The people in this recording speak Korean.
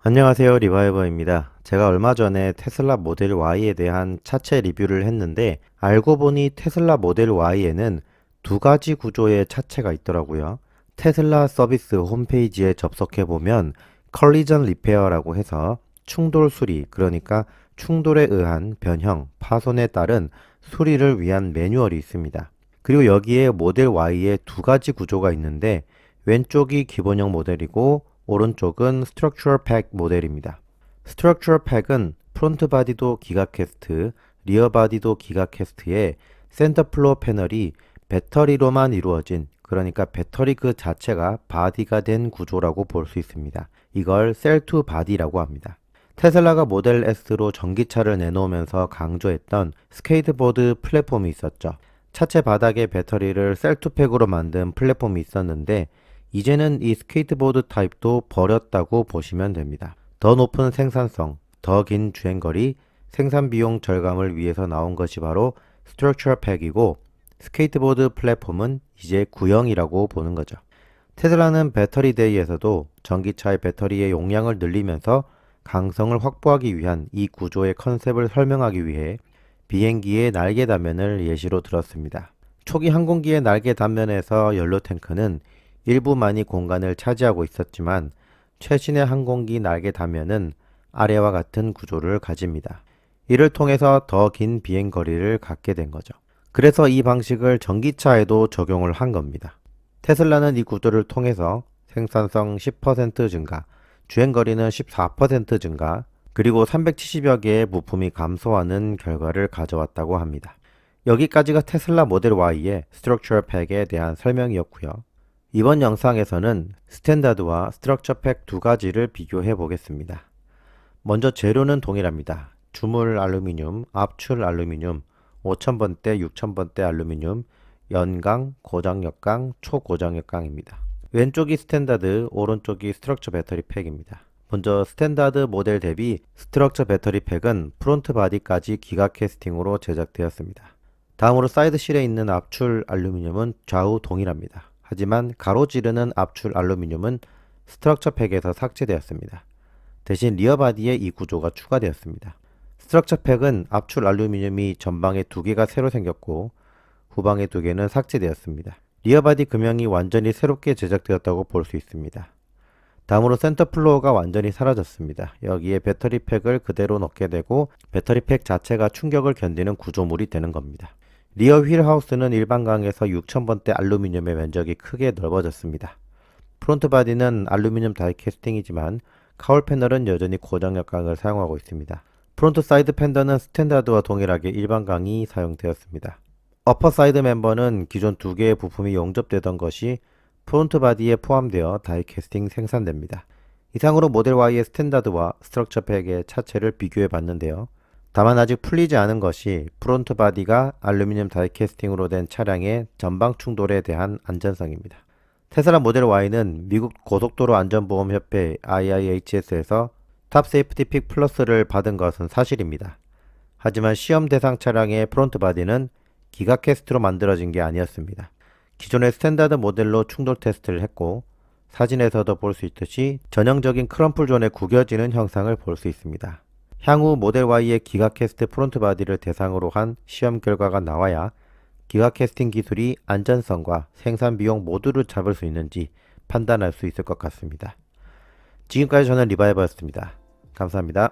안녕하세요, 리바이버입니다. 제가 얼마 전에 테슬라 모델 Y에 대한 차체 리뷰를 했는데 알고 보니 테슬라 모델 Y에는 두 가지 구조의 차체가 있더라고요. 테슬라 서비스 홈페이지에 접속해 보면 컬리전 리페어라고 해서 충돌 수리, 그러니까 충돌에 의한 변형, 파손에 따른 수리를 위한 매뉴얼이 있습니다. 그리고 여기에 모델 Y에 두 가지 구조가 있는데 왼쪽이 기본형 모델이고 오른쪽은 스트럭처럴 팩 모델입니다. 스트럭처럴 팩은 프론트 바디도 기가캐스트, 리어 바디도 기가캐스트에 센터 플로어 패널이 배터리로만 이루어진, 그러니까 배터리 그 자체가 바디가 된 구조라고 볼 수 있습니다. 이걸 셀 투 바디라고 합니다. 테슬라가 모델 S로 전기차를 내놓으면서 강조했던 스케이트보드 플랫폼이 있었죠. 차체 바닥에 배터리를 셀 투 팩으로 만든 플랫폼이 있었는데 이제는 이 스케이트보드 타입도 버렸다고 보시면 됩니다. 더 높은 생산성, 더 긴 주행거리, 생산 비용 절감을 위해서 나온 것이 바로 스트럭처럴 팩이고 스케이트보드 플랫폼은 이제 구형이라고 보는 거죠. 테슬라는 배터리 데이에서도 전기차의 배터리의 용량을 늘리면서 강성을 확보하기 위한 이 구조의 컨셉을 설명하기 위해 비행기의 날개 단면을 예시로 들었습니다. 초기 항공기의 날개 단면에서 연료 탱크는 일부만이 공간을 차지하고 있었지만 최신의 항공기 날개 단면은 아래와 같은 구조를 가집니다. 이를 통해서 더 긴 비행 거리를 갖게 된 거죠. 그래서 이 방식을 전기차에도 적용을 한 겁니다. 테슬라는 이 구조를 통해서 생산성 10% 증가, 주행거리는 14% 증가, 그리고 370여 개의 부품이 감소하는 결과를 가져왔다고 합니다. 여기까지가 테슬라 모델 Y의 스트럭처럴 팩에 대한 설명이었고요. 이번 영상에서는 스탠다드와 스트럭처 팩 두 가지를 비교해 보겠습니다. 먼저 재료는 동일합니다. 주물 알루미늄, 압출 알루미늄, 5000번대, 6000번대 알루미늄, 연강, 고장역강, 초고장역강입니다. 왼쪽이 스탠다드, 오른쪽이 스트럭처 배터리 팩입니다. 먼저 스탠다드 모델 대비 스트럭처 배터리 팩은 프론트 바디까지 기가 캐스팅으로 제작되었습니다. 다음으로 사이드실에 있는 압출 알루미늄은 좌우 동일합니다. 하지만 가로지르는 압출 알루미늄은 스트럭처 팩에서 삭제되었습니다. 대신 리어 바디에 이 구조가 추가되었습니다. 스트럭처 팩은 압출 알루미늄이 전방에 두 개가 새로 생겼고 후방에 두 개는 삭제되었습니다. 리어 바디 금형이 완전히 새롭게 제작되었다고 볼 수 있습니다. 다음으로 센터 플로어가 완전히 사라졌습니다. 여기에 배터리 팩을 그대로 넣게 되고 배터리 팩 자체가 충격을 견디는 구조물이 되는 겁니다. 리어 휠 하우스는 일반강에서 6000번대 알루미늄의 면적이 크게 넓어졌습니다. 프론트 바디는 알루미늄 다이 캐스팅이지만 카울 패널은 여전히 고장역강을 사용하고 있습니다. 프론트 사이드 팬더는 스탠다드와 동일하게 일반강이 사용되었습니다. 어퍼 사이드 멤버는 기존 두 개의 부품이 용접되던 것이 프론트 바디에 포함되어 다이 캐스팅 생산됩니다. 이상으로 모델 Y의 스탠다드와 스트럭처 팩의 차체를 비교해 봤는데요. 다만 아직 풀리지 않은 것이 프론트 바디가 알루미늄 다이 캐스팅으로 된 차량의 전방 충돌에 대한 안전성입니다. 테슬라 모델 Y는 미국 고속도로 안전보험협회 IIHS에서 탑 세이프티 픽 플러스를 받은 것은 사실입니다. 하지만 시험 대상 차량의 프론트 바디는 기가캐스트로 만들어진 게 아니었습니다. 기존의 스탠다드 모델로 충돌 테스트를 했고 사진에서도 볼 수 있듯이 전형적인 크럼플 존에 구겨지는 형상을 볼 수 있습니다. 향후 모델 Y의 기가캐스트 프론트 바디를 대상으로 한 시험 결과가 나와야 기가캐스팅 기술이 안전성과 생산 비용 모두를 잡을 수 있는지 판단할 수 있을 것 같습니다. 지금까지 저는 리바이버였습니다. 감사합니다.